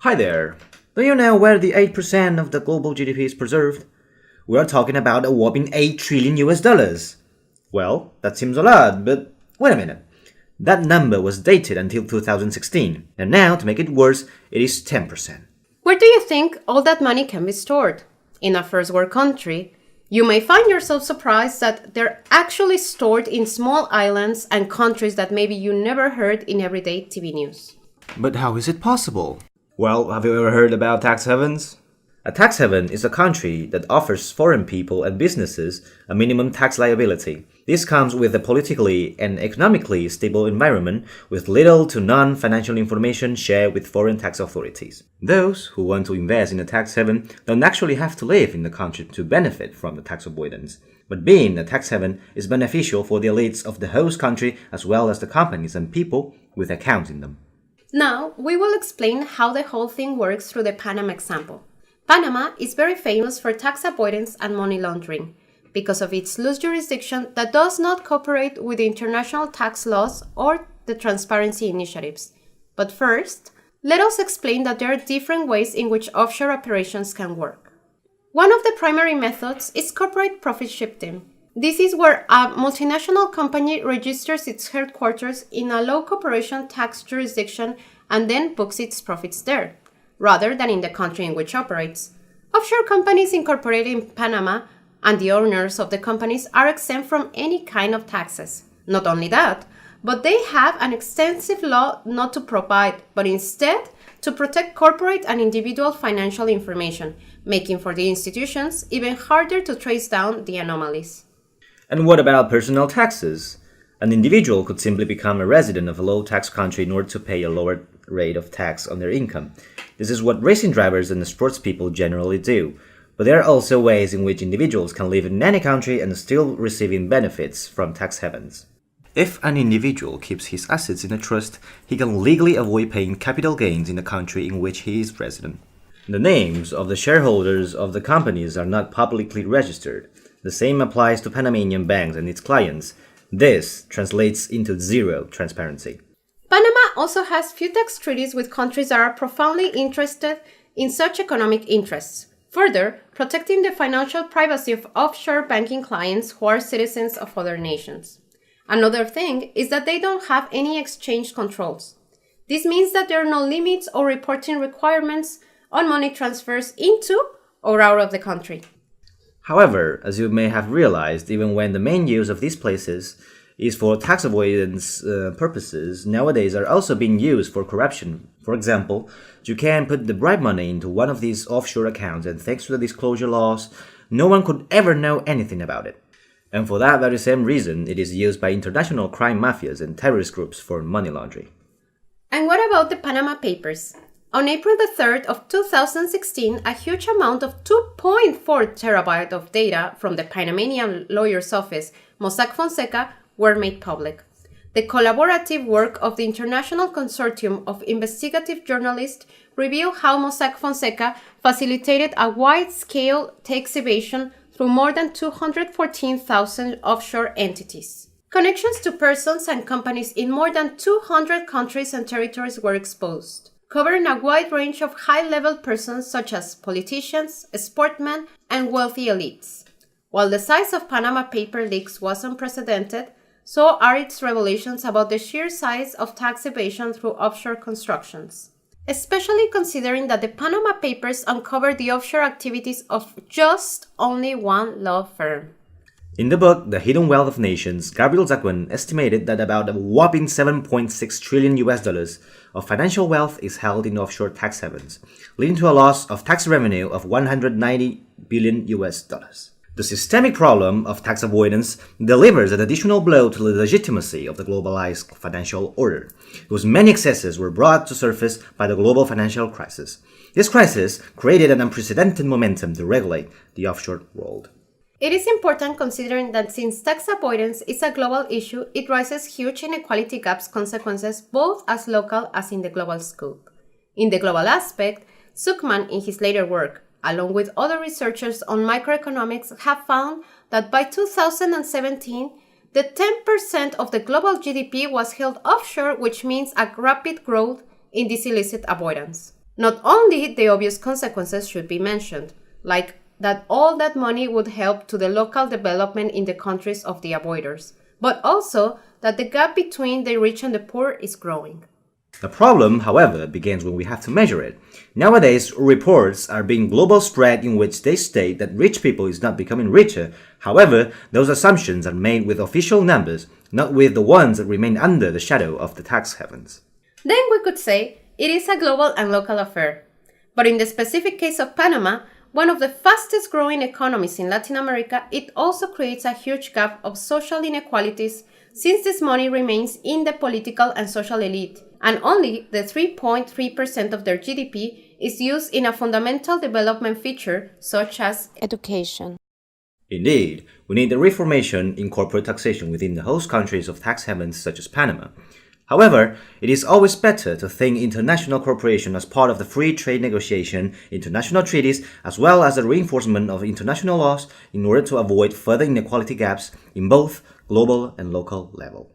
Hi there. Do you know where the 8% of the global GDP is preserved? We're talking about a whopping 8 trillion US dollars. Well, that seems a lot, but wait a minute. That number was dated until 2016, and now, to make it worse, it is 10%. Where do you think all that money can be stored? In a first world country, you may find yourself surprised that they're actually stored in small islands and countries that maybe you never heard in everyday TV news. But how is it possible? Well, have you ever heard about tax havens? A tax haven is a country that offers foreign people and businesses a minimum tax liability. This comes with a politically and economically stable environment with little to none financial information shared with foreign tax authorities. Those who want to invest in a tax haven don't actually have to live in the country to benefit from the tax avoidance. But being a tax haven is beneficial for the elites of the host country as well as the companies and people with accounts in them. Now, we will explain how the whole thing works through the Panama example. Panama is very famous for tax avoidance and money laundering because of its loose jurisdiction that does not cooperate with the international tax laws or the transparency initiatives. But first, let us explain that there are different ways in which offshore operations can work. One of the primary methods is corporate profit shifting. This is where a multinational company registers its headquarters in a low corporation tax jurisdiction and then books its profits there, rather than in the country in which operates. Offshore companies incorporated in Panama and the owners of the companies are exempt from any kind of taxes. Not only that, but they have an extensive law not to provide, but instead to protect corporate and individual financial information, making for the institutions even harder to trace down the anomalies. And what about personal taxes? An individual could simply become a resident of a low-tax country in order to pay a lower rate of tax on their income. This is what racing drivers and sports people generally do. But there are also ways in which individuals can live in any country and still receiving benefits from tax havens. If an individual keeps his assets in a trust, he can legally avoid paying capital gains in the country in which he is resident. The names of the shareholders of the companies are not publicly registered. The same applies to Panamanian banks and its clients. This translates into zero transparency. Panama also has few tax treaties with countries that are profoundly interested in such economic interests, further protecting the financial privacy of offshore banking clients who are citizens of other nations. Another thing is that they don't have any exchange controls. This means that there are no limits or reporting requirements on money transfers into or out of the country. However, as you may have realized, even when the main use of these places is for tax avoidance purposes, nowadays are also being used for corruption. For example, you can put the bribe money into one of these offshore accounts, and thanks to the disclosure laws, no one could ever know anything about it. And for that very same reason, it is used by international crime mafias and terrorist groups for money laundering. And what about the Panama Papers? On April the 3rd of 2016, a huge amount of 2.4 terabytes of data from the Panamanian lawyer's office, Mossack Fonseca, were made public. The collaborative work of the International Consortium of Investigative Journalists revealed how Mossack Fonseca facilitated a wide-scale tax evasion through more than 214,000 offshore entities. Connections to persons and companies in more than 200 countries and territories were exposed, covering a wide range of high-level persons such as politicians, sportsmen, and wealthy elites. While the size of Panama paper leaks was unprecedented, so are its revelations about the sheer size of tax evasion through offshore constructions, especially considering that the Panama Papers uncovered the offshore activities of just only one law firm. In the book, The Hidden Wealth of Nations, Gabriel Zacuan estimated that about a whopping 7.6 trillion US dollars of financial wealth is held in offshore tax havens, leading to a loss of tax revenue of 190 billion US dollars. The systemic problem of tax avoidance delivers an additional blow to the legitimacy of the globalized financial order, whose many excesses were brought to surface by the global financial crisis. This crisis created an unprecedented momentum to regulate the offshore world. It is important considering that since tax avoidance is a global issue, it raises huge inequality gaps consequences both as local as in the global scope. In the global aspect, Zuckman, in his later work, along with other researchers on microeconomics, have found that by 2017, the 10% of the global GDP was held offshore, which means a rapid growth in this illicit avoidance. Not only the obvious consequences should be mentioned, like that all that money would help to the local development in the countries of the avoiders, but also that the gap between the rich and the poor is growing. The problem, however, begins when we have to measure it. Nowadays, reports are being global spread in which they state that rich people is not becoming richer. However, those assumptions are made with official numbers, not with the ones that remain under the shadow of the tax havens. Then we could say it is a global and local affair. But in the specific case of Panama, one of the fastest growing economies in Latin America, it also creates a huge gap of social inequalities since this money remains in the political and social elite, and only the 3.3% of their GDP is used in a fundamental development feature such as education. Indeed, we need a reformation in corporate taxation within the host countries of tax havens such as Panama. However, it is always better to think international cooperation as part of the free trade negotiation, international treaties, as well as the reinforcement of international laws in order to avoid further inequality gaps in both global and local level.